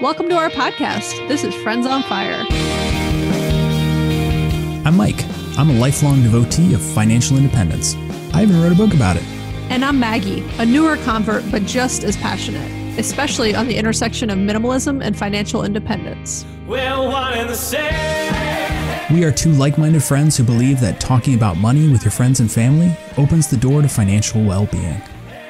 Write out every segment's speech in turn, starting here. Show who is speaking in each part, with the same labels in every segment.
Speaker 1: Welcome to our podcast. This is Friends on Fire.
Speaker 2: I'm Mike. I'm a lifelong devotee of financial independence. I even wrote a book about it.
Speaker 1: And I'm Maggie, a newer convert, but just as passionate, especially on the intersection of minimalism and financial independence.
Speaker 2: We're one and the same. We are two like-minded friends who believe that talking about money with your friends and family opens the door to financial well-being.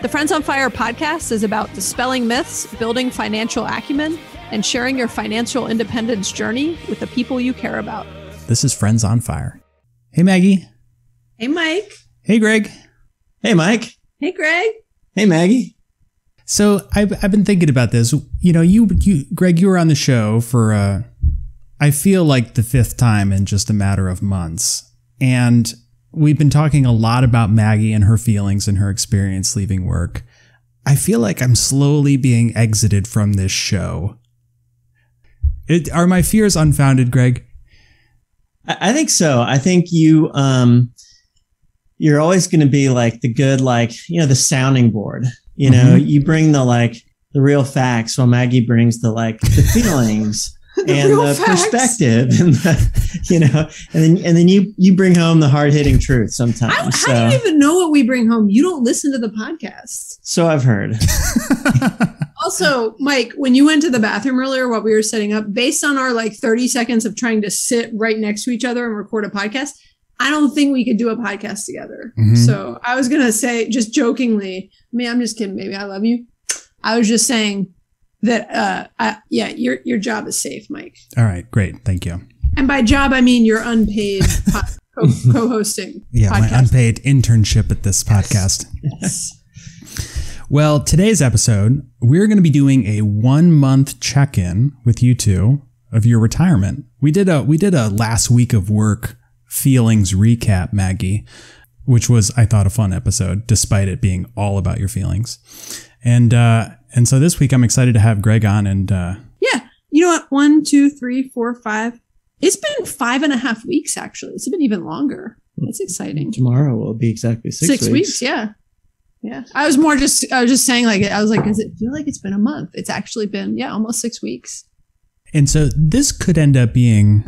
Speaker 1: The Friends on Fire podcast is about dispelling myths, building financial acumen, and sharing your financial independence journey with the people you care about.
Speaker 2: This is Friends on Fire. Hey, Maggie.
Speaker 1: Hey, Mike.
Speaker 2: Hey, Greg.
Speaker 3: Hey, Mike.
Speaker 1: Hey, Greg.
Speaker 3: Hey, Maggie.
Speaker 2: So I've been thinking about this. You know, you Greg, you were on the show for, I feel like the fifth time in just a matter of months. And we've been talking a lot about Maggie and her feelings and her experience leaving work. I feel like I'm slowly being exited from this show. Are my fears unfounded, Greg?
Speaker 3: I think so. I think you're always going to be like the good, the sounding board. You know, you bring the real facts, while Maggie brings the feelings and the facts. Perspective, and and then you bring home the hard hitting truth sometimes.
Speaker 4: How do you even know what we bring home? You don't listen to the podcast.
Speaker 3: So I've heard.
Speaker 4: Also, Mike, when you went to the bathroom earlier while we were setting up, based on our 30 seconds of trying to sit right next to each other and record a podcast, I don't think we could do a podcast together. Mm-hmm. So I was going to say, just jokingly, I'm just kidding, baby. I love you. I was just saying that, your job is safe, Mike.
Speaker 2: All right, great. Thank you.
Speaker 4: And by job, I mean your unpaid co-hosting.
Speaker 2: Yeah,
Speaker 4: podcast.
Speaker 2: My unpaid internship at this podcast.
Speaker 4: Yes.
Speaker 2: Well, today's episode, we're going to be doing a 1-month check-in with you two of your retirement. We did a last week of work feelings recap, Maggie, which was, I thought, a fun episode, despite it being all about your feelings. And so this week I'm excited to have Greg on and
Speaker 4: yeah. You know what? 1, 2, 3, 4, 5. It's been 5.5 weeks, actually. It's been even longer. That's exciting.
Speaker 3: Tomorrow will be exactly 6
Speaker 4: weeks. Yeah. Yeah. I was just saying, does it feel like it's been a month? It's actually been, almost 6 weeks.
Speaker 2: And so this could end up being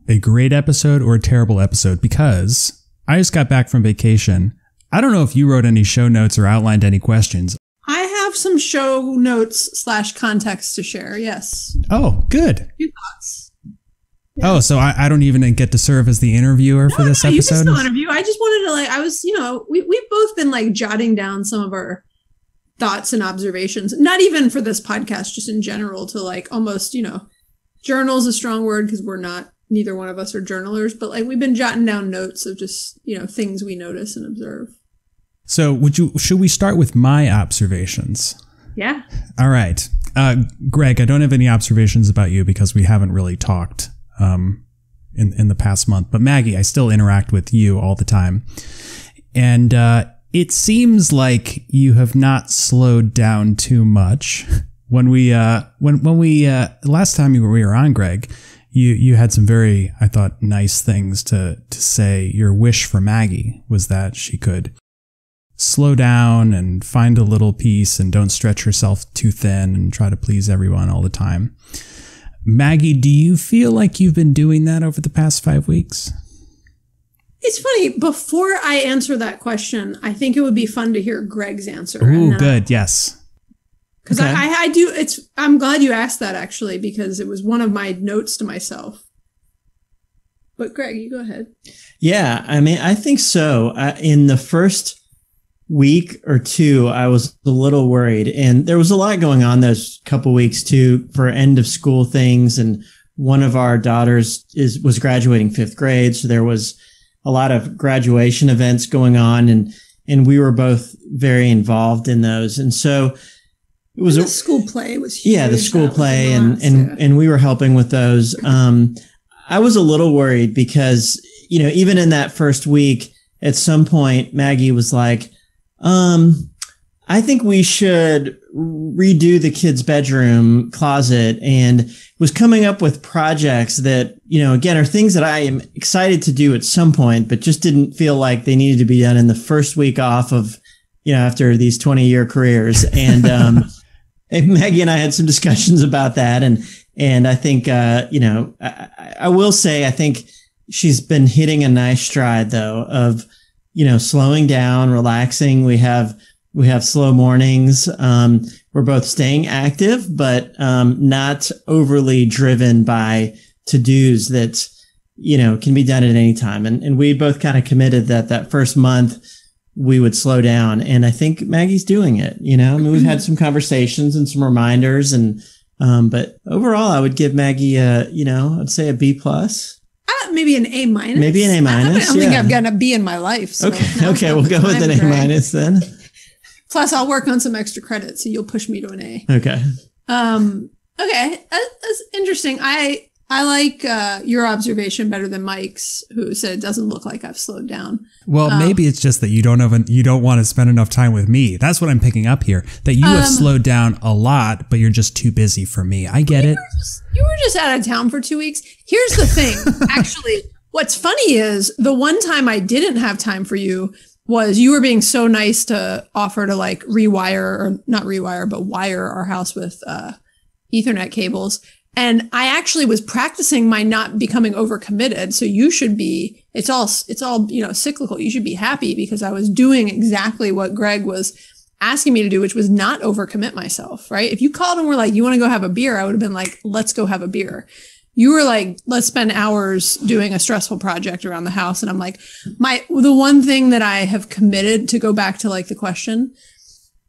Speaker 2: a great episode or a terrible episode because I just got back from vacation. I don't know if you wrote any show notes or outlined any questions.
Speaker 4: I have some show notes / context to share. Yes.
Speaker 2: Oh, good.
Speaker 4: A few thoughts. Yeah.
Speaker 2: Oh, so I don't even get to serve as the interviewer for this episode?
Speaker 4: You can still interview. I just wanted to we've both been jotting down some of our thoughts and observations, not even for this podcast, just in general to almost, journal's a strong word because neither one of us are journalers, but we've been jotting down notes of just, things we notice and observe. So
Speaker 2: should we start with my observations?
Speaker 4: Yeah.
Speaker 2: All right. Greg, I don't have any observations about you because we haven't really talked in the past month. But Maggie, I still interact with you all the time. And it seems like you have not slowed down too much. When we last time we were on, Greg, you had some very, I thought, nice things to say. Your wish for Maggie was that she could slow down and find a little peace and don't stretch herself too thin and try to please everyone all the time. Maggie, do you feel like you've been doing that over the past 5 weeks?
Speaker 4: It's funny. Before I answer that question, I think it would be fun to hear Greg's answer.
Speaker 2: Ooh, good. Yes.
Speaker 4: Because I do. I'm glad you asked that, actually, because it was one of my notes to myself. But Greg, you go ahead.
Speaker 3: Yeah, I think so. In the first week or two, I was a little worried, and there was a lot going on those couple weeks too for end of school things. And one of our daughters was graduating 5th grade, so there was a lot of graduation events going on, and we were both very involved in those. And so it was
Speaker 4: the school play was huge.
Speaker 3: Yeah, the school play, and we were helping with those. I was a little worried because even in that first week, at some point, Maggie was like, I think we should redo the kids' bedroom closet, and was coming up with projects that, again, are things that I am excited to do at some point, but just didn't feel like they needed to be done in the first week off of, after these 20-year careers. And Maggie and I had some discussions about that. And I think, I will say, I think she's been hitting a nice stride though of, slowing down, relaxing. We have slow mornings. We're both staying active, but, not overly driven by to-dos that, can be done at any time. And we both kind of committed that first month we would slow down. And I think Maggie's doing it, we've had some conversations and some reminders but overall I would give Maggie I'd say a B plus.
Speaker 4: Maybe an A minus.
Speaker 3: Maybe an A minus.
Speaker 4: I don't think I've gotten a B in my life. So
Speaker 3: okay. We'll go with an A minus then.
Speaker 4: Plus I'll work on some extra credits, so you'll push me to an A.
Speaker 3: Okay.
Speaker 4: Okay. That's interesting. I like your observation better than Mike's, who said it doesn't look like I've slowed down.
Speaker 2: Well, maybe it's just that you don't want to spend enough time with me. That's what I'm picking up here. That you have slowed down a lot, but you're just too busy for me. I get it.
Speaker 4: You were just out of town for 2 weeks. Here's the thing. Actually, what's funny is the one time I didn't have time for you was you were being so nice to offer to like wire our house with Ethernet cables. And I actually was practicing my not becoming overcommitted. So you should be, it's all, cyclical. You should be happy because I was doing exactly what Greg was asking me to do, which was not overcommit myself, right? If you called and were like, you want to go have a beer? I would have been like, let's go have a beer. You were like, let's spend hours doing a stressful project around the house. And I'm like, the one thing that I have committed, to go back to like the question,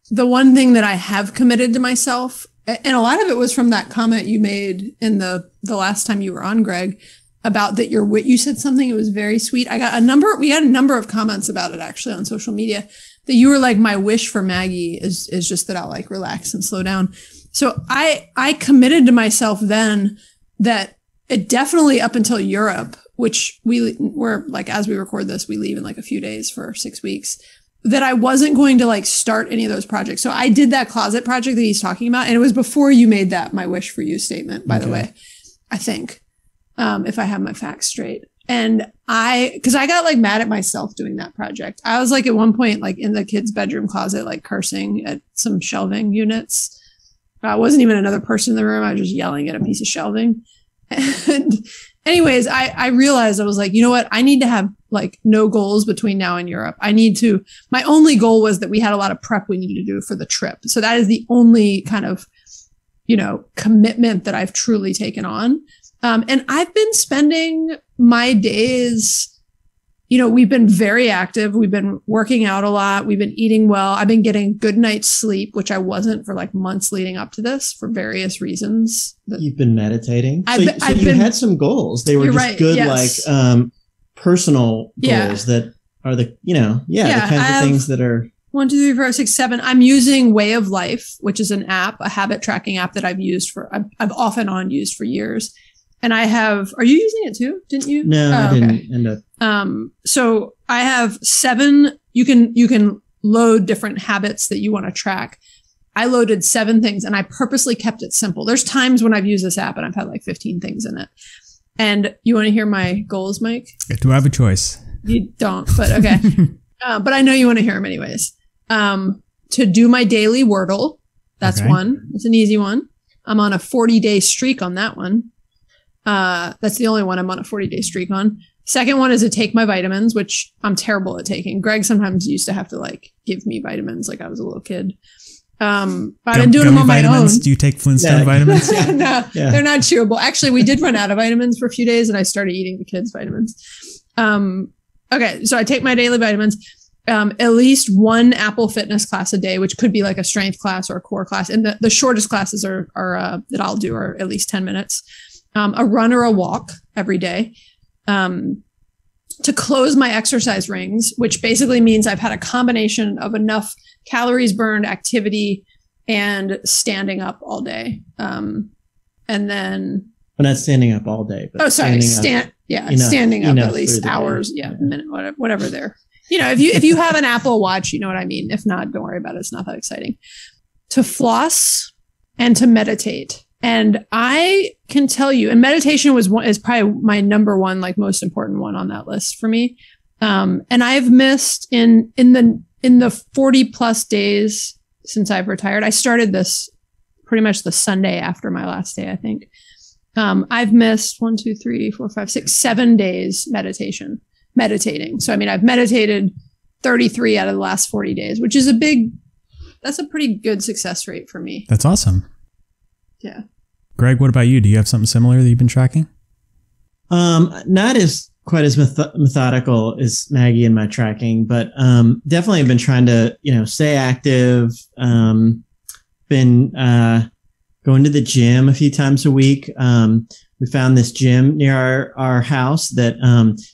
Speaker 4: the one thing that I have committed to myself, and a lot of it was from that comment you made in the last time you were on, Greg, about that you said something, it was very sweet. We got a number of comments about it actually on social media, that you were like, my wish for Maggie is just that I'll like relax and slow down. So I committed to myself then that it definitely up until Europe, which we're like, as we record this, we leave in like a few days for 6 weeks, that I wasn't going to like start any of those projects. So I did that closet project that he's talking about. And it was before you made that my wish for you statement, by the way, I think, if I have my facts straight. And cause I got like mad at myself doing that project. I was like at one point, like in the kids' bedroom closet, like cursing at some shelving units. I wasn't even another person in the room. I was just yelling at a piece of shelving. And anyways, I realized I was like, you know what? I need to have like no goals between now and Europe. My only goal was that we had a lot of prep we needed to do for the trip. So that is the only kind of, commitment that I've truly taken on. And I've been spending my days, we've been very active. We've been working out a lot. We've been eating well. I've been getting good night's sleep, which I wasn't for like months leading up to this for various reasons.
Speaker 3: You've been meditating. So you had some goals. They were just right, good, yes. Like personal goals that are the kinds of things that are
Speaker 4: 1, 2, 3, 4, 6, 7. I'm using Way of Life, which is an app, a habit tracking app that I've off and on used for years. And are you using it too? Didn't you?
Speaker 3: No, I didn't end up.
Speaker 4: So I have 7, you can load different habits that you want to track. I loaded 7 things and I purposely kept it simple. There's times when I've used this app and I've had like 15 things in it. And you want to hear my goals, Mike?
Speaker 2: Do I have a choice?
Speaker 4: You don't, but okay. But I know you want to hear them anyways. To do my daily Wordle. That's one. It's an easy one. I'm on a 40-day streak on that one. That's the only one I'm on a 40-day streak on. Second one is to take my vitamins, which I'm terrible at taking. Greg sometimes used to have to like give me vitamins like I was a little kid. I've been doing them on my own.
Speaker 2: Do you take Flintstone vitamins?
Speaker 4: No, they're not chewable. Actually, we did run out of vitamins for a few days and I started eating the kids' vitamins. Okay. So I take my daily vitamins, at least one Apple Fitness class a day, which could be like a strength class or a core class. And the shortest classes are that I'll do are at least 10 minutes. A run or a walk every day, to close my exercise rings, which basically means I've had a combination of enough calories burned, activity, and standing up all day. And then,
Speaker 3: well, not standing up all day, but
Speaker 4: standing up at least hours, minute, whatever there. If you have an Apple Watch, you know what I mean. If not, don't worry about it. It's not that exciting. To floss and to meditate. And I can tell you, and meditation is probably my number one, like most important one on that list for me. And I've missed in the 40 plus days since I've retired. I started this
Speaker 1: pretty much the Sunday after my last day, I think. I've missed 7 days meditating. So, I mean, I've meditated 33 out of the last 40 days, which is that's a pretty good success rate for me.
Speaker 2: That's awesome.
Speaker 1: Yeah.
Speaker 2: Greg, what about you? Do you have something similar that you've been tracking?
Speaker 3: Not as quite as methodical as Maggie in my tracking, but definitely have been trying to, stay active. Been going to the gym a few times a week. We found this gym near our house that,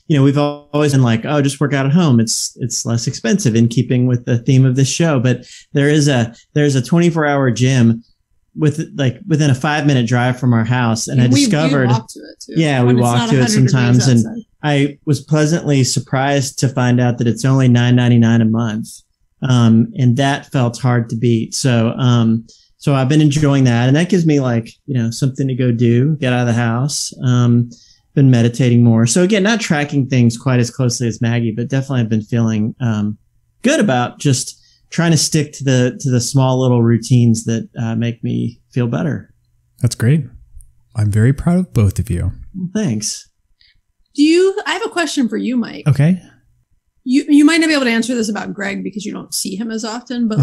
Speaker 3: we've always been like, oh, just work out at home. It's less expensive, in keeping with the theme of this show. But there's a 24-hour gym within a 5-minute drive from our house. And I discovered,
Speaker 4: we walk to it too.
Speaker 3: Yeah, we walk to it sometimes. And I was pleasantly surprised to find out that it's only $9.99 a month. And that felt hard to beat. So I've been enjoying that, and that gives me something to go do, get out of the house. Been meditating more. So again, not tracking things quite as closely as Maggie, but definitely I've been feeling, good about just trying to stick to the small little routines that, make me feel better.
Speaker 2: That's great. I'm very proud of both of you.
Speaker 3: Thanks.
Speaker 1: I have a question for you, Mike.
Speaker 2: Okay.
Speaker 1: You might not be able to answer this about Greg because you don't see him as often, but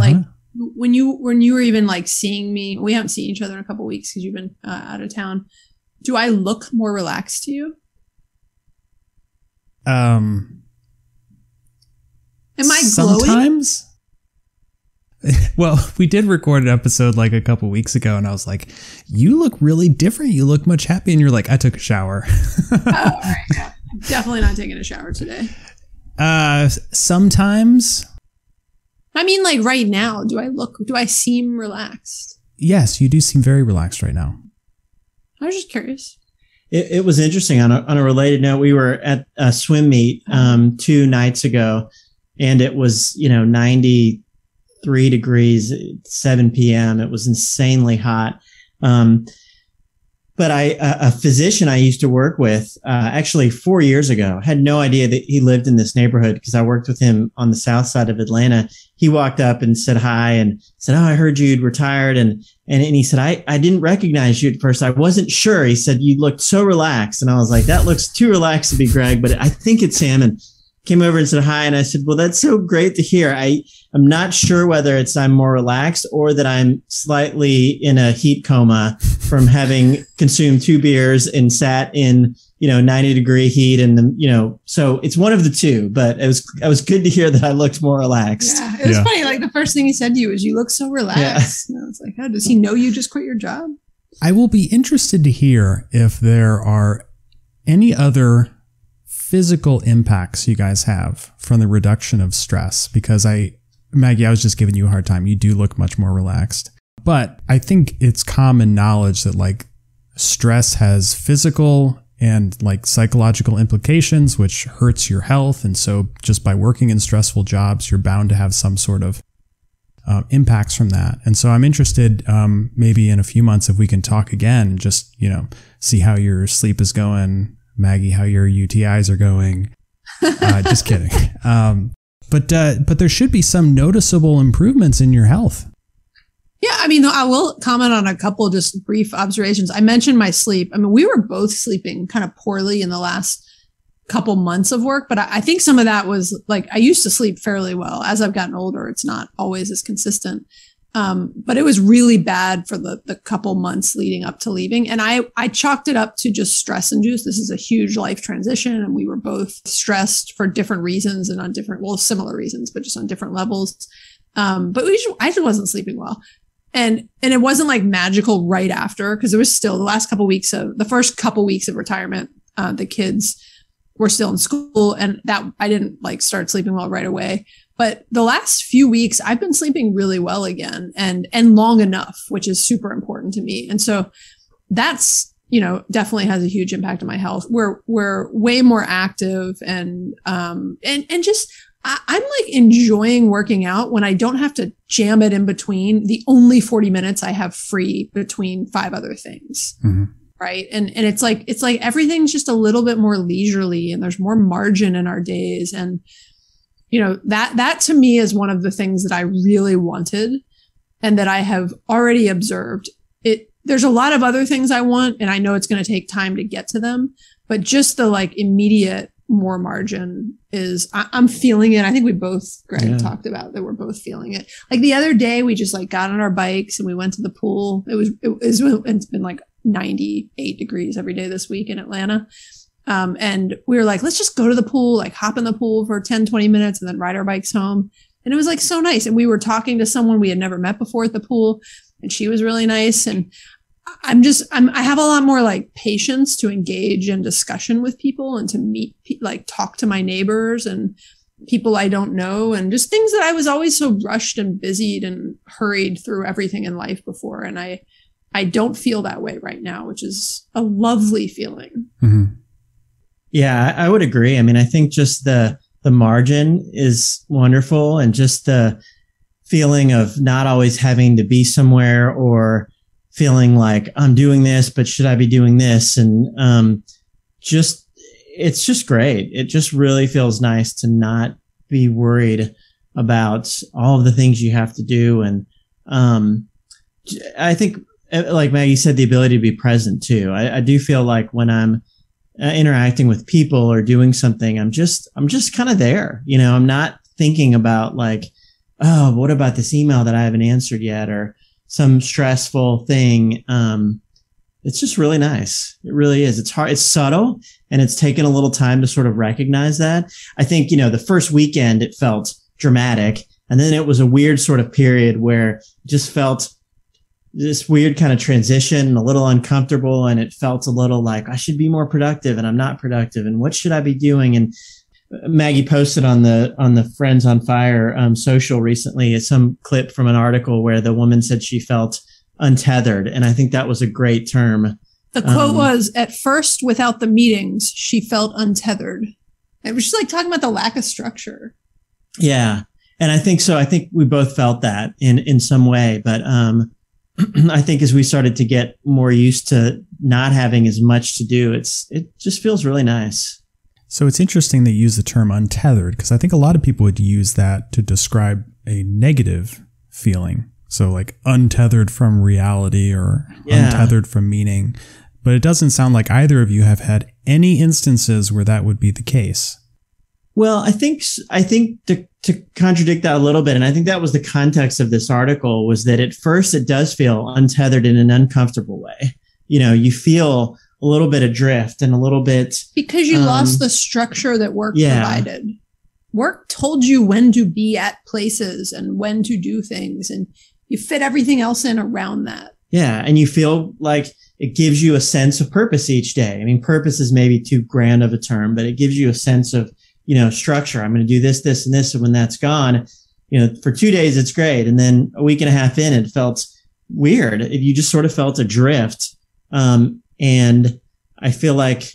Speaker 1: when you were even seeing me, we haven't seen each other in a couple of weeks because you've been out of town. Do I look more relaxed to you? Am I glowing?
Speaker 2: Sometimes. Well, we did record an episode a couple weeks ago, and I was like, you look really different. You look much happy. And you're like, I took a shower.
Speaker 1: Oh, all right. Yeah. Definitely not taking a shower today.
Speaker 2: Sometimes.
Speaker 1: I mean, right now, do I seem relaxed?
Speaker 2: Yes, you do seem very relaxed right now.
Speaker 1: I was just curious.
Speaker 3: It was interesting. On a related note, we were at a swim meet 2 nights ago, and it was 93 degrees at 7 p.m. It was insanely hot. But a physician I used to work with, actually 4 years ago, had no idea that he lived in this neighborhood because I worked with him on the south side of Atlanta. He walked up and said hi and said, oh, I heard you'd retired. And he said, I didn't recognize you at first. I wasn't sure. He said, you looked so relaxed. And I was like, that looks too relaxed to be Greg, but I think it's him. And came over and said hi. And I said, well, that's so great to hear. I'm not sure whether I'm more relaxed or that I'm slightly in a heat coma from having consumed 2 beers and sat in, 90-degree heat. And so it's one of the two, but it was good to hear that I looked more relaxed.
Speaker 1: Yeah. It was funny. The first thing he said to you was, you look so relaxed. Yeah. And I was like, oh, does he know you just quit your job?
Speaker 2: I will be interested to hear if there are any other physical impacts you guys have from the reduction of stress, because Maggie, I was just giving you a hard time. You do look much more relaxed, but I think it's common knowledge that stress has physical and psychological implications, which hurts your health. And so just by working in stressful jobs, you're bound to have some sort of impacts from that. And so I'm interested, maybe in a few months, if we can talk again and just, see how your sleep is going. Maggie, how your UTIs are going. Just kidding. But there should be some noticeable improvements in your health.
Speaker 1: Yeah, I mean, I will comment on a couple just brief observations. I mentioned my sleep. I mean, we were both sleeping kind of poorly in the last couple months of work, but I think some of that was I used to sleep fairly well. As I've gotten older, it's not always as consistent. But it was really bad for the couple months leading up to leaving. And I chalked it up to just stress induced. This is a huge life transition. And we were both stressed for different reasons and on similar reasons, but just on different levels. But I just wasn't sleeping well. And it wasn't magical right after, because it was still the first couple weeks of retirement, the kids were still in school, and that I didn't start sleeping well right away. But the last few weeks, I've been sleeping really well again and long enough, which is super important to me. And so that's, definitely has a huge impact on my health. We're way more active and just, I'm enjoying working out when I don't have to jam it in between the only 40 minutes I have free between 5 other things. Mm-hmm. Right. And it's everything's just a little bit more leisurely, and there's more margin in our days. And, that to me is one of the things that I really wanted and that I have already observed there's a lot of other things I want, and I know it's going to take time to get to them, but just the like immediate more margin is I'm feeling it. I think we both, Greg, talked about that. We're both feeling it. Like the other day, we just like got on our bikes and we went to the pool. It's been like 98 degrees every day this week in Atlanta. And we were like, let's just go to the pool, like hop in the pool for 10, 20 minutes and then ride our bikes home. And it was like so nice. And we were talking to someone we had never met before at the pool, and she was really nice. And I have a lot more like patience to engage in discussion with people and to meet, like talk to my neighbors and people I don't know, and just things that I was always so rushed and busied and hurried through everything in life before. And I don't feel that way right now, which is a lovely feeling.
Speaker 3: Mm-hmm. Yeah, I would agree. I mean, I think just the margin is wonderful, and just the feeling of not always having to be somewhere or feeling like I'm doing this, but should I be doing this? And it's just great. It just really feels nice to not be worried about all of the things you have to do. And I think, like Maggie said, the ability to be present too. I do feel like when I'm interacting with people or doing something, I'm just kind of there. You know, I'm not thinking about like, oh, what about this email that I haven't answered yet, or some stressful thing. It's just really nice. It really is. It's hard. It's subtle, and it's taken a little time to sort of recognize that. I think, you know, the first weekend it felt dramatic, and then it was a weird sort of period where it just felt this weird kind of transition, a little uncomfortable, and it felt a little like I should be more productive and I'm not productive, and what should I be doing? And Maggie posted on the Friends on Fire social recently some clip from an article where the woman said she felt untethered, and I think that was a great term.
Speaker 1: The quote was, "At first, without the meetings, she felt untethered." It was just like talking about the lack of structure.
Speaker 3: Yeah, and I think so. I think we both felt that in some way, but I think as we started to get more used to not having as much to do, it just feels really nice.
Speaker 2: So it's interesting that you use the term untethered, because I think a lot of people would use that to describe a negative feeling. So like untethered from reality or untethered from meaning. But it doesn't sound like either of you have had any instances where that would be the case.
Speaker 3: Well, I think to contradict that a little bit, and I think that was the context of this article, was that at first it does feel untethered in an uncomfortable way. You know, you feel a little bit adrift and a little bit
Speaker 1: because you lost the structure that work provided. Work told you when to be at places and when to do things, and you fit everything else in around that. Yeah, and you feel like it gives you a sense of purpose each day. I mean, purpose is maybe too grand of a term, but it gives you a sense of, you know, structure. I'm going to do this, this, and this, and when that's gone, you know, for 2 days it's great, and then a week and a half in, it felt weird. You just sort of felt adrift. And I feel like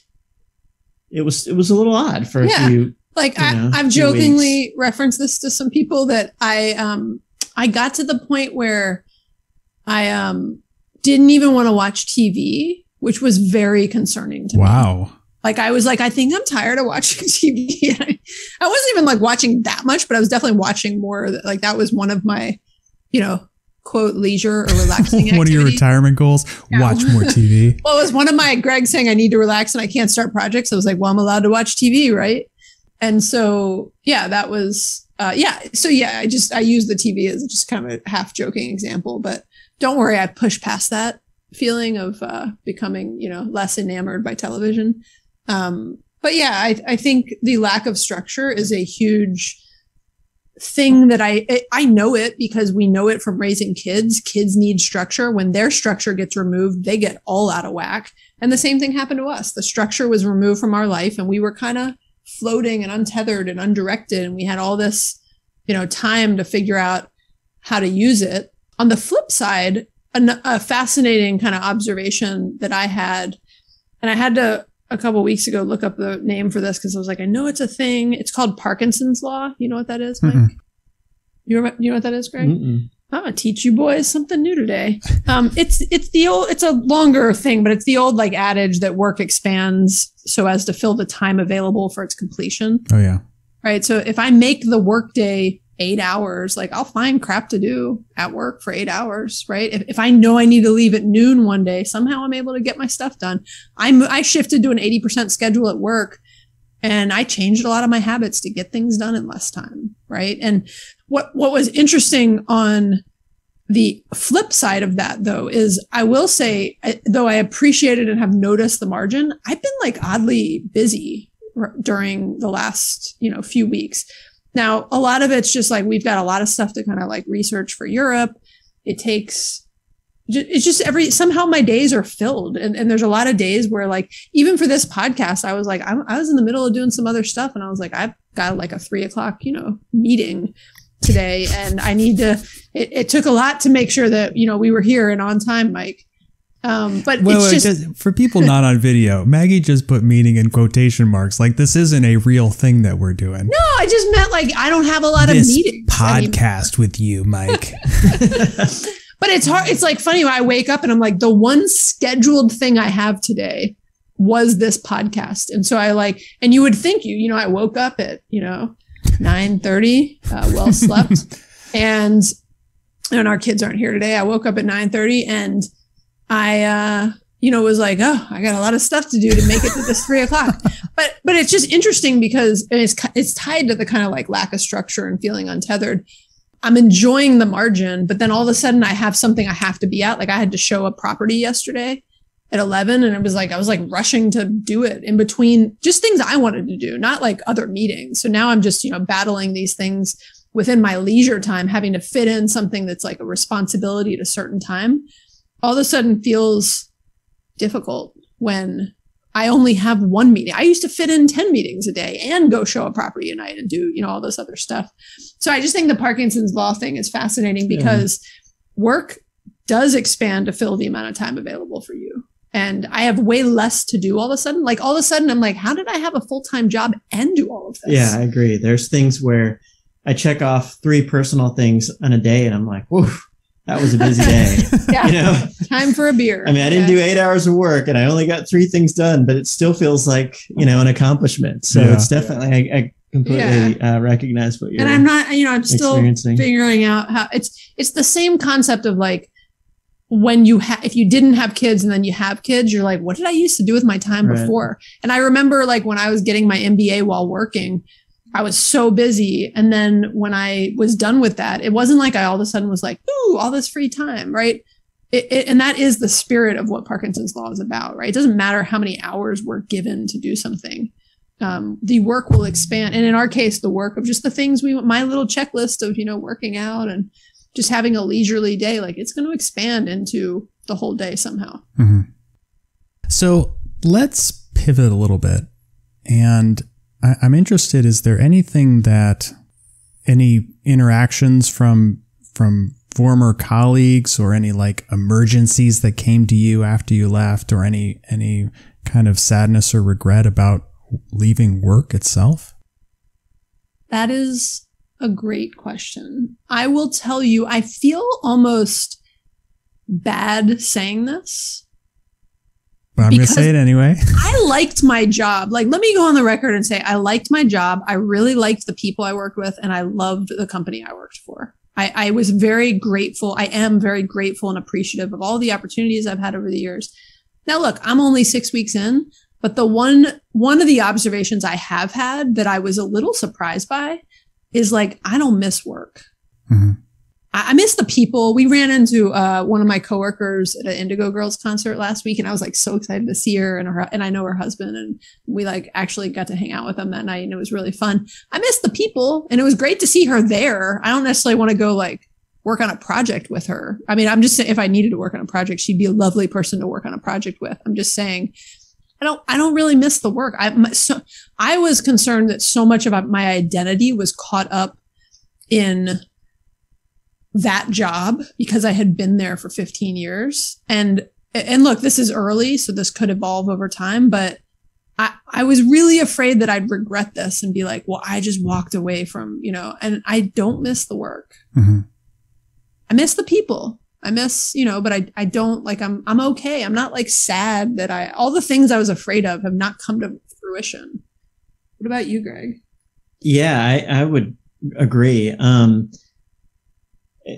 Speaker 1: it was a little odd for a few. Like I've jokingly referenced this to some people that I got to the point where I didn't even want to watch TV, which was very concerning to me. Wow. Like I was like, I think I'm tired of watching TV. I wasn't even like watching that much, but I was definitely watching more. Like that was one of my, you know, quote, leisure or relaxing activities. One of your retirement goals? Yeah. Watch more TV. Well, it was one of my, Greg saying I need to relax and I can't start projects. I was like, well, I'm allowed to watch TV, right? And so, yeah, that was, So yeah, I use the TV as just kind of a half joking example, but don't worry. I pushed past that feeling of becoming, you know, less enamored by television. But yeah, I think the lack of structure is a huge thing that I know it because we know it from raising kids. Kids need structure. When their structure gets removed, they get all out of whack. And the same thing happened to us. The structure was removed from our life and we were kind of floating and untethered and undirected. And we had all this, you know, time to figure out how to use it. On the flip side, a fascinating kind of observation that I had, and I had to, a couple of weeks ago, look up the name for this because I was like, I know it's a thing. It's called Parkinson's Law. You know what that is, Mike? Mm-hmm. You know what that is, Greg? Mm-mm. I'm gonna teach you boys something new today. It's a longer thing, but it's the old like adage that work expands so as to fill the time available for its completion. Oh yeah. Right. So if I make the workday 8 hours. Like I'll find crap to do at work for 8 hours, right? If I know I need to leave at noon one day, somehow I'm able to get my stuff done. I shifted to an 80% schedule at work, and I changed a lot of my habits to get things done in less time, right? And what was interesting on the flip side of that, though, is I will say, though I appreciated and have noticed the margin, I've been like oddly busy during the last, few weeks. Now, a lot of it's just like we've got a lot of stuff to kind of like research for Europe. It's just somehow my days are filled. And there's a lot of days where like, even for this podcast, I was like, I was in the middle of doing some other stuff. And I was like, I've got like a 3:00, meeting today. And I need to, it took a lot to make sure that, we were here and on time, Mike. But it's just
Speaker 2: for people not on video, Maggie just put meeting in quotation marks. Like this isn't a real thing that we're doing.
Speaker 1: No, I just meant like, I don't have a lot of meetings.
Speaker 2: Podcast with you, Mike.
Speaker 1: But it's hard. It's like funny when I wake up and I'm like, the one scheduled thing I have today was this podcast. And so and you would think I woke up at, 9:30, well slept. And our kids aren't here today. I woke up at 9:30 and I, was like, oh, I got a lot of stuff to do to make it to this 3:00. But it's just interesting because it's tied to the kind of like lack of structure and feeling untethered. I'm enjoying the margin, but then all of a sudden I have something I have to be at. Like I had to show a property yesterday at 11 and it was like, I was like rushing to do it in between just things I wanted to do, not like other meetings. So now I'm just, battling these things within my leisure time, having to fit in something that's like a responsibility at a certain time. All of a sudden feels difficult when I only have one meeting. I used to fit in 10 meetings a day and go show a property at night and do, all this other stuff. So I just think the Parkinson's law thing is fascinating because work does expand to fill the amount of time available for you. And I have way less to do all of a sudden. Like all of a sudden I'm like, how did I have a full-time job and do all of this?
Speaker 3: Yeah, I agree. There's things where I check off 3 personal things in a day and I'm like, whoa. That was a busy day.
Speaker 1: Yeah. Time for a beer.
Speaker 3: I mean, I didn't do 8 hours of work and I only got 3 things done, but it still feels like, an accomplishment. So it's definitely, I completely recognize what you're
Speaker 1: And I'm not, I'm still figuring out how it's the same concept of like when if you didn't have kids and then you have kids, you're like, what did I used to do with my time before? And I remember like when I was getting my MBA while working, I was so busy. And then when I was done with that, it wasn't like I all of a sudden was like, ooh, all this free time, right? And that is the spirit of what Parkinson's law is about, right? It doesn't matter how many hours we're given to do something. The work will expand. And in our case, the work of just the things my little checklist of, working out and just having a leisurely day, like it's going to expand into the whole day somehow.
Speaker 2: Mm-hmm. So let's pivot a little bit. And I'm interested, is there anything any interactions from former colleagues or any like emergencies that came to you after you left or any kind of sadness or regret about leaving work itself?
Speaker 1: That is a great question. I will tell you, I feel almost bad saying this.
Speaker 2: But I'm going to say it anyway.
Speaker 1: I liked my job. Like, let me go on the record and say I liked my job. I really liked the people I worked with and I loved the company I worked for. I was very grateful. I am very grateful and appreciative of all the opportunities I've had over the years. Now, look, I'm only 6 weeks in, but the one of the observations I have had that I was a little surprised by is like, I don't miss work. Mm-hmm. I miss the people. We ran into one of my coworkers at an Indigo Girls concert last week, and I was like so excited to see her and I know her husband, and we like actually got to hang out with them that night, and it was really fun. I miss the people, and it was great to see her there. I don't necessarily want to go like work on a project with her. I mean, I'm just saying if I needed to work on a project, she'd be a lovely person to work on a project with. I'm just saying, I don't really miss the work. I was concerned that so much of my identity was caught up in that job because I had been there for 15 years. And look, this is early, so this could evolve over time, but I was really afraid that I'd regret this and be like, well, I just walked away from, and I don't miss the work. Mm-hmm. I miss the people. I miss, but I don't like, I'm okay. I'm not like sad that all the things I was afraid of have not come to fruition. What about you, Greg?
Speaker 3: Yeah, I would agree.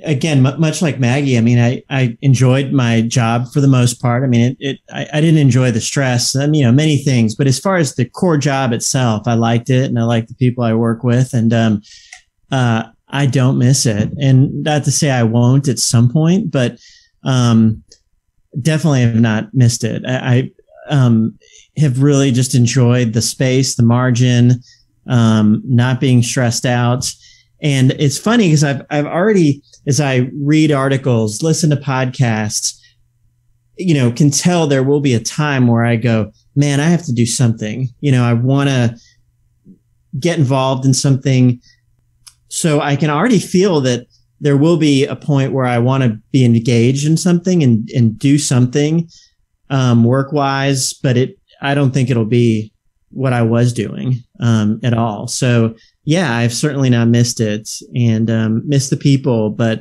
Speaker 3: Again, much like Maggie, I mean, I enjoyed my job for the most part. I mean, I didn't enjoy the stress, many things, but as far as the core job itself, I liked it and I liked the people I work with, and I don't miss it. And not to say I won't at some point, but definitely have not missed it. I have really just enjoyed the space, the margin, not being stressed out. And it's funny because I've already, as I read articles, listen to podcasts, can tell there will be a time where I go, man, I have to do something. I want to get involved in something. So I can already feel that there will be a point where I want to be engaged in something and do something work-wise, but I don't think it'll be what I was doing at all. So yeah, I've certainly not missed it and missed the people, but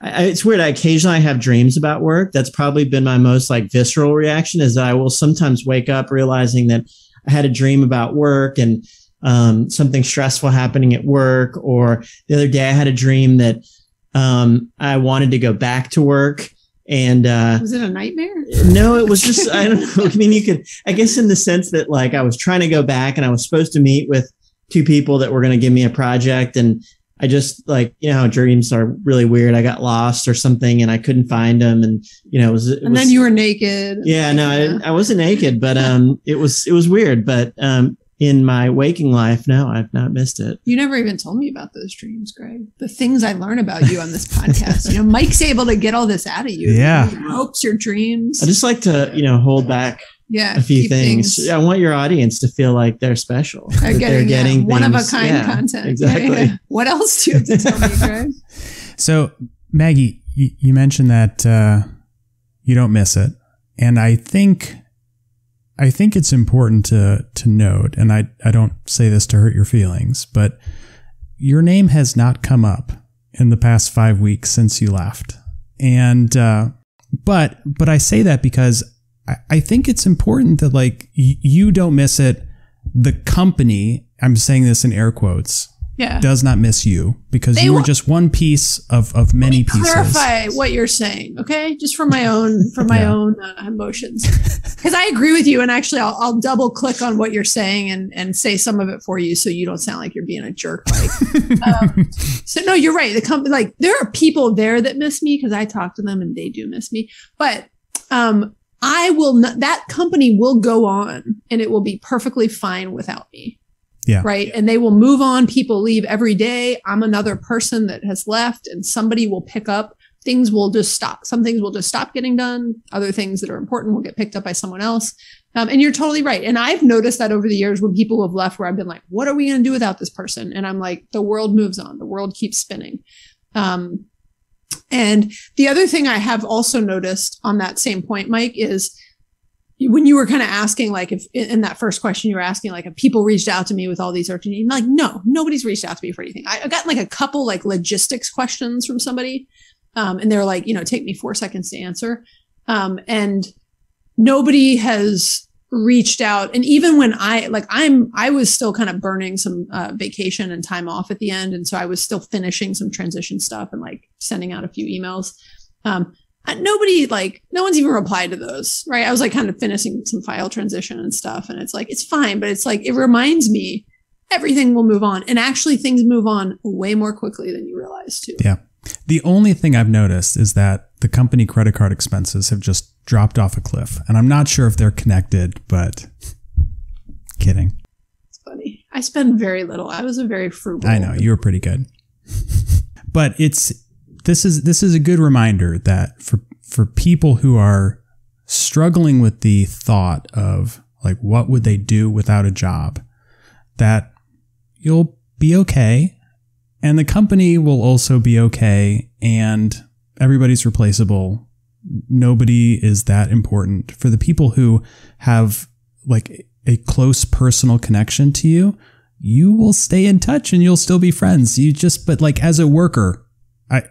Speaker 3: it's weird. I occasionally have dreams about work. That's probably been my most visceral reaction, is that I will sometimes wake up realizing that I had a dream about work and something stressful happening at work. Or the other day I had a dream that I wanted to go back to work. And
Speaker 4: was it a nightmare?
Speaker 3: No, it was just, I don't know. I mean, I guess in the sense that I was trying to go back and I was supposed to meet with 2 people that were going to give me a project. And I just how dreams are really weird. I got lost or something and I couldn't find them. And,
Speaker 4: then you were naked.
Speaker 3: Yeah, no, I wasn't naked, but it was weird. But in my waking life, no, I've not missed it.
Speaker 4: You never even told me about those dreams, Greg. The things I learn about you on this podcast. Mike's able to get all this out of you.
Speaker 2: Yeah.
Speaker 4: Your hopes, your dreams.
Speaker 3: I just like to, hold back a few things. I want your audience to feel like they're special.
Speaker 4: They're getting one of a kind content.
Speaker 3: Exactly.
Speaker 4: Yeah. What else do you have to tell me, Greg?
Speaker 2: So, Maggie, you mentioned that you don't miss it. And I think it's important to note, and I don't say this to hurt your feelings, but your name has not come up in the past 5 weeks since you left. And, but I say that because I think it's important that you don't miss it. The company, I'm saying this in air quotes, does not miss you because you were just one piece of many pieces.
Speaker 4: Clarify what you're saying, okay? Just for my own emotions, because I agree with you. And actually, I'll double click on what you're saying and say some of it for you, so you don't sound like you're being a jerk. So no, you're right. The company, there are people there that miss me because I talk to them and they do miss me. But I will not. That company will go on and it will be perfectly fine without me.
Speaker 2: Yeah.
Speaker 4: Right. And they will move on. People leave every day. I'm another person that has left and somebody will pick up. Things will just stop. Some things will just stop getting done. Other things that are important will get picked up by someone else. And you're totally right. And I've noticed that over the years when people have left where I've been like, what are we going to do without this person? And I'm like, the world moves on. The world keeps spinning. And the other thing I have also noticed on that same point, Mike, is when you were kind of asking, if in that first question you were asking, if people reached out to me with all these urgent needs, no, nobody's reached out to me for anything. I got a couple logistics questions from somebody. And they're like, take me 4 seconds to answer. And nobody has reached out. And even when I was still kind of burning some vacation and time off at the end. And so I was still finishing some transition stuff and sending out a few emails. Nobody, no one's even replied to those, right? I was kind of finishing some file transition and stuff. And it's it's fine, but it's it reminds me everything will move on. And actually things move on way more quickly than you realize too.
Speaker 2: Yeah. The only thing I've noticed is that the company credit card expenses have just dropped off a cliff. And I'm not sure if they're connected, but kidding.
Speaker 4: It's funny. I spend very little. I was a very frugal.
Speaker 2: I know, you were pretty good. But this is a good reminder that for people who are struggling with the thought of what would they do without a job, that you'll be okay. And the company will also be okay, and everybody's replaceable. Nobody is that important. For the people who have a close personal connection to you, you will stay in touch and you'll still be friends. But as a worker, I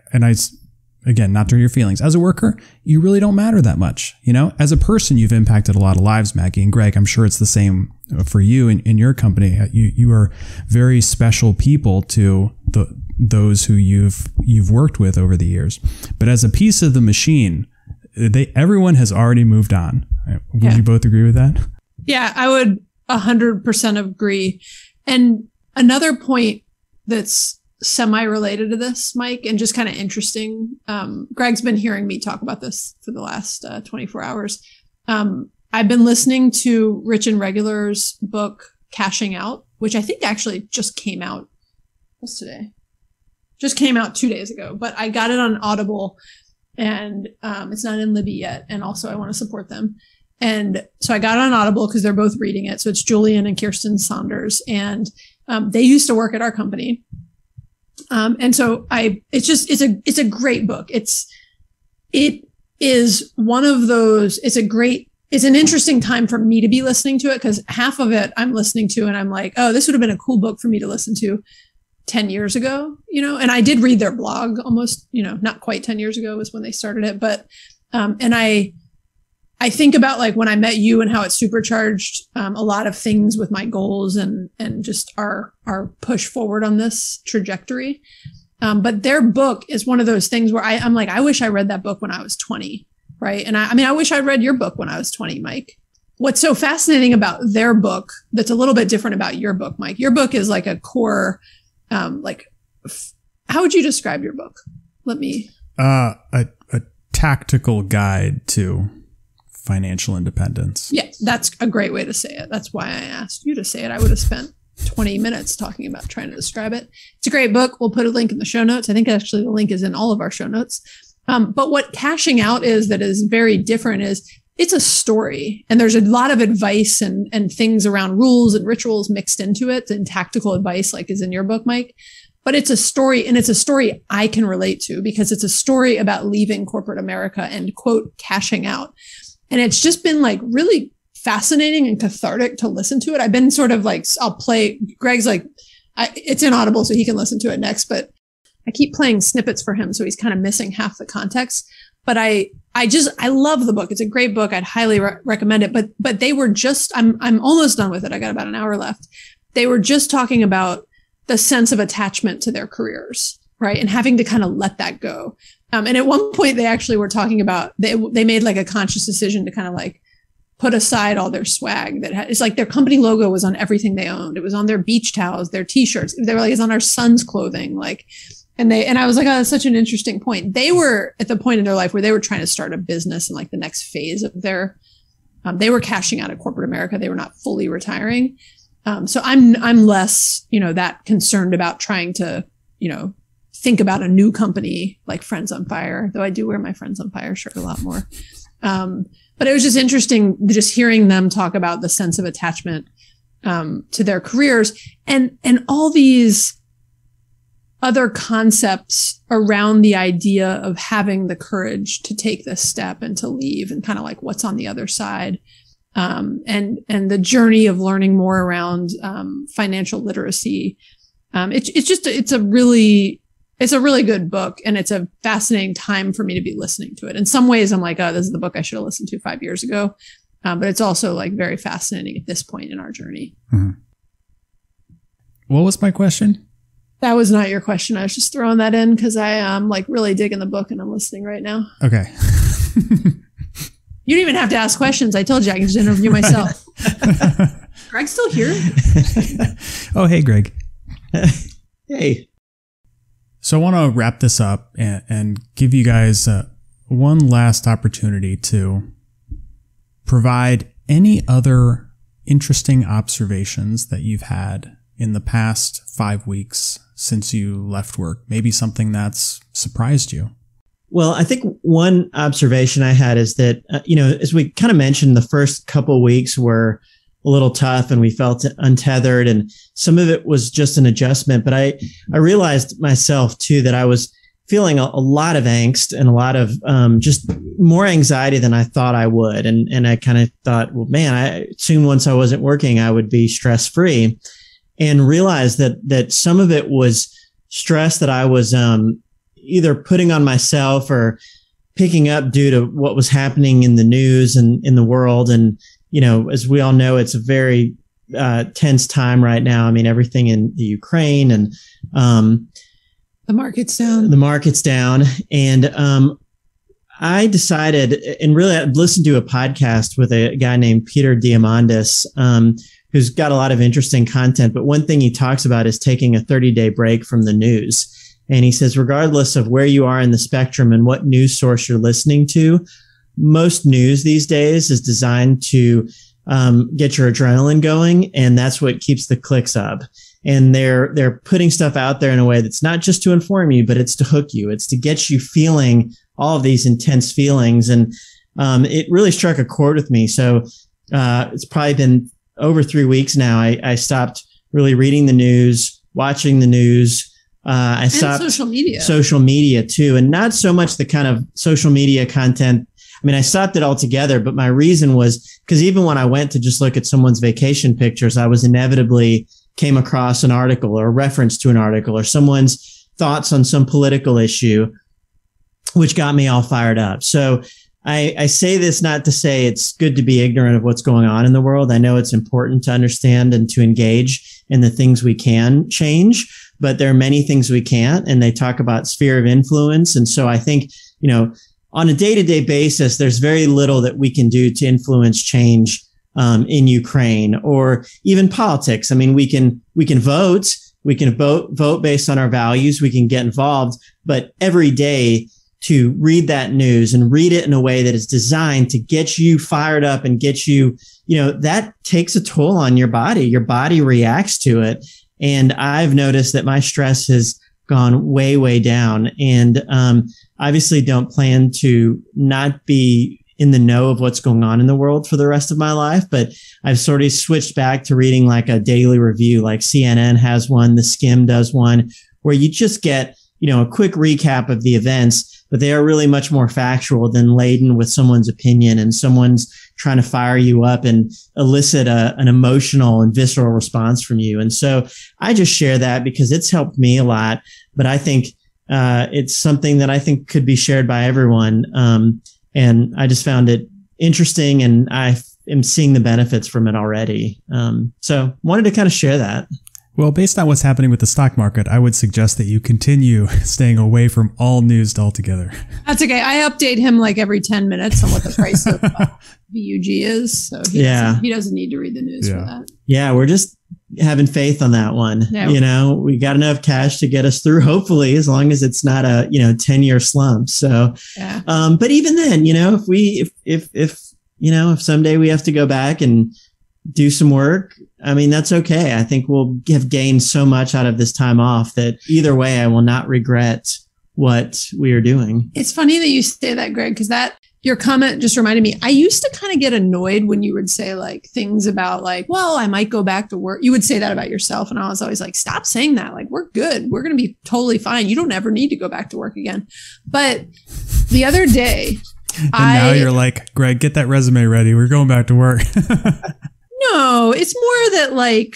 Speaker 2: again, not to hurt your feelings. As a worker, you really don't matter that much. You know, as a person, you've impacted a lot of lives, Maggie and Greg. I'm sure it's the same for you in your company. You are very special people to those who you've worked with over the years. But as a piece of the machine, everyone has already moved on. Would you both agree with that?
Speaker 1: Yeah, I would 100% agree. And another point that's semi-related to this, Mike, and just kind of interesting. Greg's been hearing me talk about this for the last 24 hours. I've been listening to Rich and Regular's book, Cashing Out, which I think actually just came out. What's today? Just came out 2 days ago, but I got it on Audible, and it's not in Libby yet. And also I want to support them. And so I got it on Audible because they're both reading it. So it's Julian and Kirsten Saunders, and they used to work at our company. And so it's a great book. It is one of those, it's an interesting time for me to be listening to it, because half of it I'm listening to and I'm like, oh, this would have been a cool book for me to listen to 10 years ago, you know, and I did read their blog almost, you know, not quite 10 years ago was when they started it. But, and I think about like when I met you and how it supercharged a lot of things with my goals and just our push forward on this trajectory. But their book is one of those things where I'm like, I wish I read that book when I was 20, right? And I mean, I wish I read your book when I was 20, Mike. What's so fascinating about their book that's a little bit different about your book, Mike? Your book is like a core, how would you describe your book? Let me.
Speaker 2: A tactical guide to financial independence.
Speaker 1: Yeah, that's a great way to say it. That's why I asked you to say it. I would have spent 20 minutes talking about trying to describe it. It's a great book. We'll put a link in the show notes. I think actually the link is in all of our show notes. But what Cashing Out is that is very different is it's a story, and there's a lot of advice and things around rules and rituals mixed into it, and tactical advice like is in your book, Mike. But it's a story, and it's a story I can relate to because it's a story about leaving corporate America and, quote, cashing out. And it's just been like really fascinating and cathartic to listen to it. I've been sort of like, I'll play, Greg's like, it's in Audible so he can listen to it next, but I keep playing snippets for him. So he's kind of missing half the context, but I love the book. It's a great book. I'd highly recommend it, but they were just, I'm almost done with it. I got about an hour left. They were just talking about the sense of attachment to their careers, right? And having to kind of let that go. And at one point they actually were talking about, they made like a conscious decision to kind of like put aside all their swag it's like their company logo was on everything they owned. It was on their beach towels, their t-shirts. They were like, it's on our son's clothing. Like, and I was like, oh, that's such an interesting point. They were at the point in their life where they were trying to start a business in like the next phase of they were cashing out of corporate America. They were not fully retiring. So I'm less, that concerned about trying to, think about a new company like Friends on Fire, though I do wear my Friends on Fire shirt a lot more. But it was just interesting just hearing them talk about the sense of attachment to their careers and all these other concepts around the idea of having the courage to take this step and to leave and kind of like what's on the other side. And the journey of learning more around financial literacy. It's a really good book, and it's a fascinating time for me to be listening to it. In some ways, I'm like, oh, this is the book I should have listened to 5 years ago. But it's also like very fascinating at this point in our journey.
Speaker 2: Mm-hmm. What was my question?
Speaker 1: That was not your question. I was just throwing that in because I am like really digging the book and I'm listening right now.
Speaker 2: Okay.
Speaker 1: You don't even have to ask questions. I told you I can just interview myself. Greg's still here?
Speaker 2: Oh, hey, Greg.
Speaker 3: Hey.
Speaker 2: So I want to wrap this up and give you guys one last opportunity to provide any other interesting observations that you've had in the past 5 weeks since you left work. Maybe something that's surprised you.
Speaker 3: Well, I think one observation I had is that, as we kind of mentioned, the first couple of weeks were a little tough and we felt untethered, and some of it was just an adjustment. But I realized myself too that I was feeling a lot of angst and a lot of just more anxiety than I thought I would. And I kind of thought, well, man, soon once I wasn't working, I would be stress free, and realized that some of it was stress that I was either putting on myself or picking up due to what was happening in the news and in the world. And, as we all know, it's a very tense time right now. I mean, everything in the Ukraine and
Speaker 1: the market's down.
Speaker 3: And I decided, and really I listened to a podcast with a guy named Peter Diamandis, who's got a lot of interesting content. But one thing he talks about is taking a 30-day break from the news. And he says, regardless of where you are in the spectrum and what news source you're listening to, most news these days is designed to get your adrenaline going. And that's what keeps the clicks up. And they're putting stuff out there in a way that's not just to inform you, but it's to hook you. It's to get you feeling all of these intense feelings. And it really struck a chord with me. So it's probably been over 3 weeks now. I stopped really reading the news, watching the news. I stopped social media too. And not so much the kind of social media content. I mean, I stopped it altogether, but my reason was because even when I went to just look at someone's vacation pictures, I was inevitably came across an article or a reference to an article or someone's thoughts on some political issue, which got me all fired up. So I say this not to say it's good to be ignorant of what's going on in the world. I know it's important to understand and to engage in the things we can change, but there are many things we can't. And they talk about sphere of influence. And so I think, on a day-to-day basis, there's very little that we can do to influence change in Ukraine or even politics. I mean, we can vote. We can vote based on our values. We can get involved, but every day to read that news and read it in a way that is designed to get you fired up and get you, that takes a toll on your body. Your body reacts to it. And I've noticed that my stress has gone way, way down. And obviously don't plan to not be in the know of what's going on in the world for the rest of my life. But I've sort of switched back to reading like a daily review, like CNN has one, The Skim does one, where you just get, a quick recap of the events, but they are really much more factual than laden with someone's opinion and someone's trying to fire you up and elicit an emotional and visceral response from you. And so I just share that because it's helped me a lot, but I think it's something that I think could be shared by everyone. And I just found it interesting and I am seeing the benefits from it already. So wanted to kind of share that.
Speaker 2: Well, based on what's happening with the stock market, I would suggest that you continue staying away from all news altogether. That's
Speaker 1: okay. I update him like every 10 minutes on what the price of VUG is. So he doesn't need to read the news for that.
Speaker 3: Yeah, we're just having faith on that one. Yeah. We got enough cash to get us through, hopefully, as long as it's not a 10-year slump. So, but even then, if someday we have to go back and do some work, I mean, that's okay. I think we'll have gained so much out of this time off that either way, I will not regret what we are doing.
Speaker 1: It's funny that you say that, Greg, because your comment just reminded me. I used to kind of get annoyed when you would say like things about like, well, I might go back to work. You would say that about yourself. And I was always like, stop saying that. Like, we're good. We're going to be totally fine. You don't ever need to go back to work again. But the other day,
Speaker 2: now you're like, Greg, get that resume ready. We're going back to work.
Speaker 1: No, it's more that like,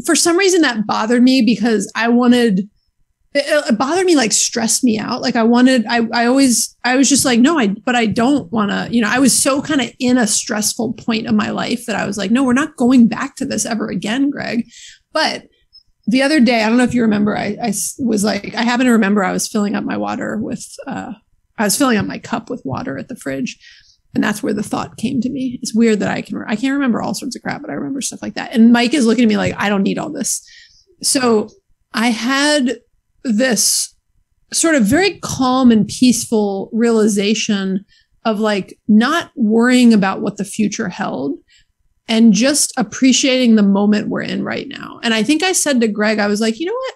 Speaker 1: for some reason that bothered me because it bothered me, like stressed me out. Like I was just like, no, but I don't want to, I was so kind of in a stressful point of my life that I was like, no, we're not going back to this ever again, Greg. But the other day, I don't know if you remember, I happen to remember I was filling up my water I was filling up my cup with water at the fridge. And that's where the thought came to me. It's weird that I can't remember all sorts of crap, but I remember stuff like that. And Mike is looking at me like, I don't need all this. So I had this sort of very calm and peaceful realization of like not worrying about what the future held and just appreciating the moment we're in right now. And I think I said to Greg, I was like, you know what?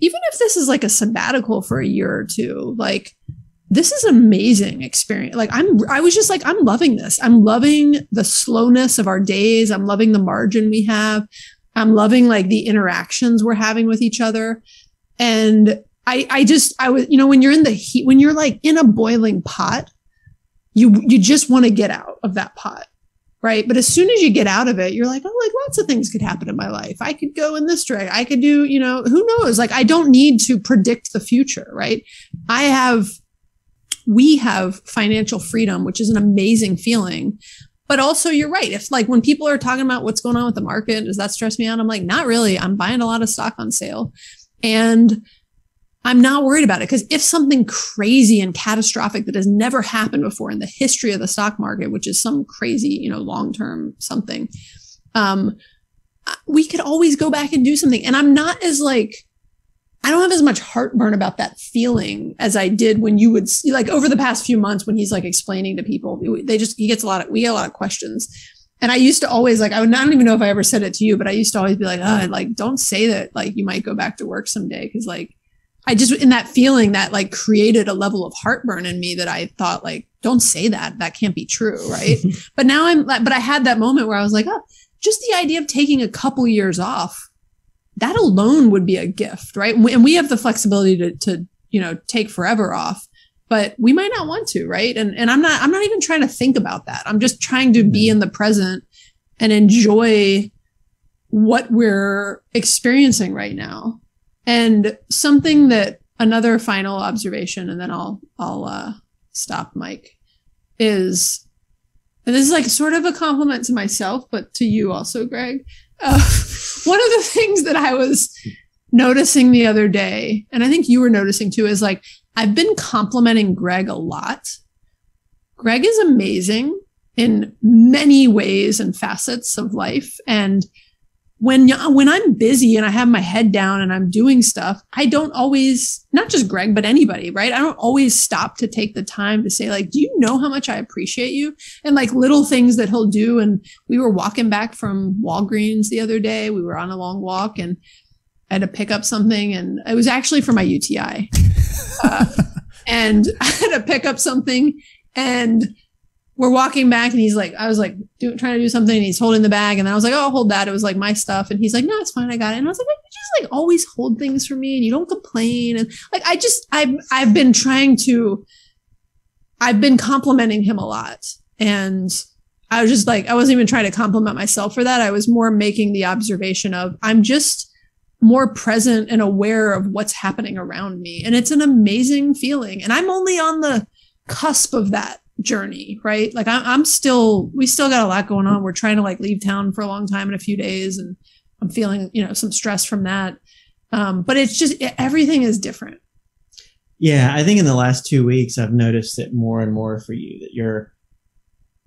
Speaker 1: Even if this is like a sabbatical for a year or two, like, this is an amazing experience. Like I was just like, I'm loving this. I'm loving the slowness of our days. I'm loving the margin we have. I'm loving like the interactions we're having with each other. And I was, when you're in the heat, when you're like in a boiling pot, you just want to get out of that pot. right? But as soon as you get out of it, you're like, oh, like lots of things could happen in my life. I could go in this direction. I could do, who knows? Like, I don't need to predict the future, right? We have financial freedom, which is an amazing feeling. But also, you're right. If like when people are talking about what's going on with the market, does that stress me out? I'm like, not really. I'm buying a lot of stock on sale and I'm not worried about it. Because if something crazy and catastrophic that has never happened before in the history of the stock market, which is some crazy, long-term something, we could always go back and do something. And I'm not as like, I don't have as much heartburn about that feeling as I did when you would see, like over the past few months when he's like explaining to people, we get a lot of questions. And I used to always like, I don't even know if I ever said it to you, but I used to always be like, oh, like, don't say that, like, you might go back to work someday. Cause like, I just, in that feeling that like created a level of heartburn in me that I thought like, don't say that. That can't be true. Right. But now but I had that moment where I was like, oh, just the idea of taking a couple years off, that alone would be a gift, right? And we have the flexibility to take forever off, but we might not want to, right? And I'm not even trying to think about that. I'm just trying to be in the present and enjoy what we're experiencing right now. And something that another final observation, and then I'll stop, Mike, is, and this is like sort of a compliment to myself, but to you also, Greg. One of the things that I was noticing the other day, and I think you were noticing too, is like, I've been complimenting Greg a lot. Greg is amazing in many ways and facets of life. And when I'm busy and I have my head down and I'm doing stuff, I don't always, not just Greg, but anybody, right? I don't always stop to take the time to say like, do you know how much I appreciate you? And like little things that he'll do. And we were walking back from Walgreens the other day. We were on a long walk and I had to pick up something, and it was actually for my UTI. And I had to pick up something, and we're walking back, and he's like, I was like trying to do something, and he's holding the bag, and then I was like, oh, I'll hold that. It was like my stuff. And he's like, no, it's fine. I got it. And I was like, you just like always hold things for me and you don't complain. And like, I've been complimenting him a lot. And I was just like, I wasn't even trying to compliment myself for that. I was more making the observation of, I'm just more present and aware of what's happening around me. And it's an amazing feeling. And I'm only on the cusp of that journey, right? Like we still got a lot going on. We're trying to like leave town for a long time in a few days, and I'm feeling, some stress from that. But it's just, everything is different.
Speaker 3: Yeah. I think in the last 2 weeks, I've noticed it more and more for you, that you're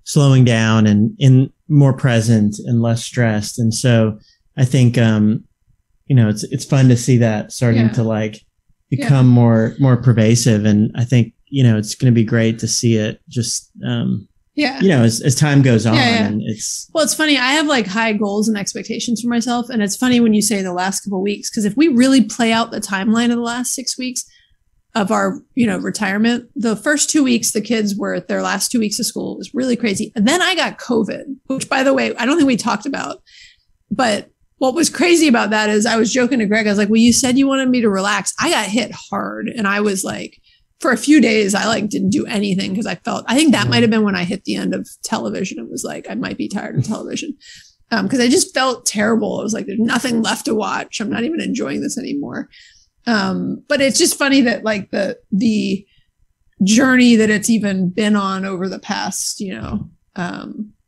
Speaker 3: slowing down and more present and less stressed. And so I think, it's fun to see that starting to like become more pervasive. And I think, it's going to be great to see it just, as time goes on. And it's
Speaker 1: funny. I have like high goals and expectations for myself. And it's funny when you say the last couple of weeks, because if we really play out the timeline of the last 6 weeks of our, retirement, the first 2 weeks, the kids were at their last 2 weeks of school. It was really crazy. And then I got COVID, which by the way, I don't think we talked about, but what was crazy about that is I was joking to Greg. I was like, well, you said you wanted me to relax. I got hit hard. And I was like, for a few days, I like didn't do anything because I think that might've been when I hit the end of television. It was like, I might be tired of television. Cause I just felt terrible. I was like, there's nothing left to watch. I'm not even enjoying this anymore. But it's just funny that like the journey that it's even been on over the past,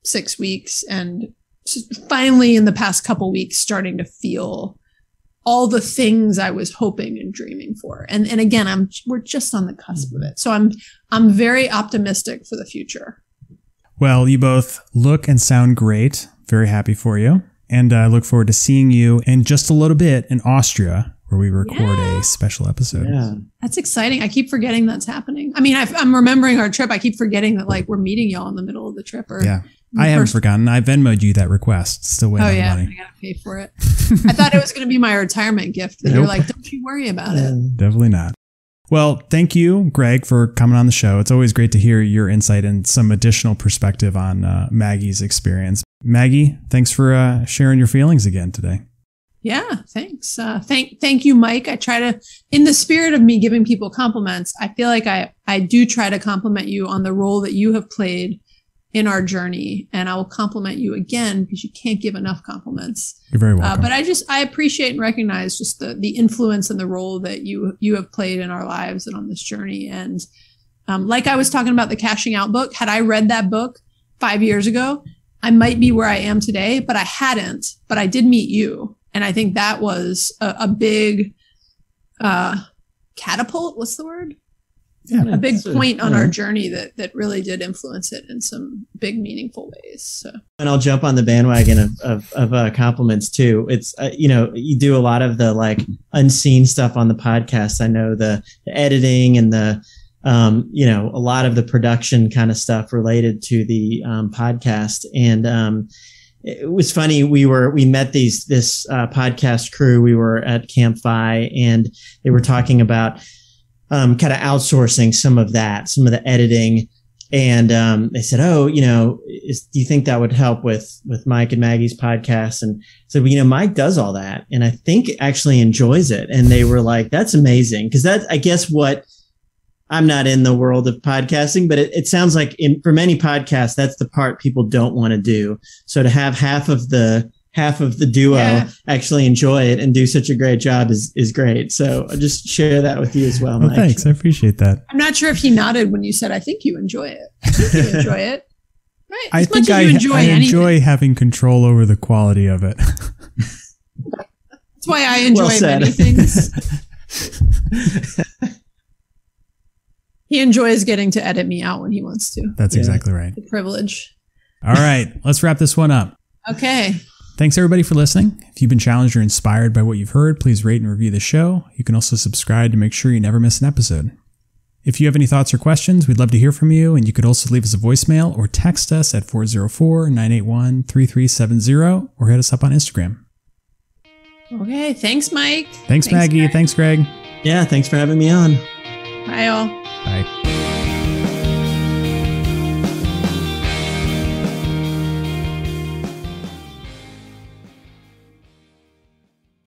Speaker 1: 6 weeks, and finally in the past couple weeks starting to feel all the things I was hoping and dreaming for. And again, we're just on the cusp of it. So I'm very optimistic for the future.
Speaker 2: Well, you both look and sound great. Very happy for you. And I look forward to seeing you in just a little bit in Austria, where we record a special episode.
Speaker 3: Yeah.
Speaker 1: That's exciting. I keep forgetting that's happening. I mean, I'm remembering our trip. I keep forgetting that like we're meeting y'all in the middle of the trip.
Speaker 2: I haven't forgotten. I Venmo'd you that request. Still waiting on the money.
Speaker 1: I gotta pay for it. I thought it was going to be my retirement gift. That You're like, don't you worry about it.
Speaker 2: Definitely not. Well, thank you, Greg, for coming on the show. It's always great to hear your insight and some additional perspective on Maggie's experience. Maggie, thanks for sharing your feelings again today.
Speaker 1: Yeah, thanks. Thank you, Mike. I try to, in the spirit of me giving people compliments, I feel like I do try to compliment you on the role that you have played in our journey. And I will compliment you again because you can't give enough compliments.
Speaker 2: You're very welcome.
Speaker 1: But I appreciate and recognize just the influence and the role that you have played in our lives and on this journey. And like I was talking about the Cashing Out book, had I read that book 5 years ago, I might be where I am today, but I hadn't. But I did meet you. And I think that was a big catapult. What's the word?
Speaker 2: Yeah,
Speaker 1: a big point on our journey that really did influence it in some big, meaningful ways. So,
Speaker 3: and I'll jump on the bandwagon of compliments too. It's you do a lot of the like unseen stuff on the podcast. I know the editing and the a lot of the production kind of stuff related to the podcast. And it was funny. We met this podcast crew. We were at Camp Fi, and they were talking about kind of outsourcing some of the editing. And they said, do you think that would help with Mike and Maggie's podcast? And so, Mike does all that and I think actually enjoys it. And they were like, that's amazing. Cause that's, I guess, what I'm not in the world of podcasting, but it sounds like for many podcasts, that's the part people don't want to do. So to have half of the duo actually enjoy it and do such a great job is great. So I'll just share that with you as well, Mike.
Speaker 2: Thanks. I appreciate that.
Speaker 1: I'm not sure if he nodded when you said, I think you enjoy it. I think you enjoy it. Right?
Speaker 2: I think I enjoy having control over the quality of it.
Speaker 1: That's why I enjoy many things. He enjoys getting to edit me out when he wants to.
Speaker 2: That's exactly right.
Speaker 1: The privilege.
Speaker 2: All right. Let's wrap this one up.
Speaker 1: Okay.
Speaker 2: Thanks everybody for listening. If you've been challenged or inspired by what you've heard, please rate and review the show. You can also subscribe to make sure you never miss an episode. If you have any thoughts or questions, we'd love to hear from you, and you could also leave us a voicemail or text us at 404-981-3370 or hit us up on Instagram.
Speaker 1: Okay, thanks, Mike.
Speaker 2: Thanks Maggie.
Speaker 1: Greg.
Speaker 2: Thanks, Greg.
Speaker 3: Yeah, thanks for having me on.
Speaker 1: Bye, all.
Speaker 2: Bye.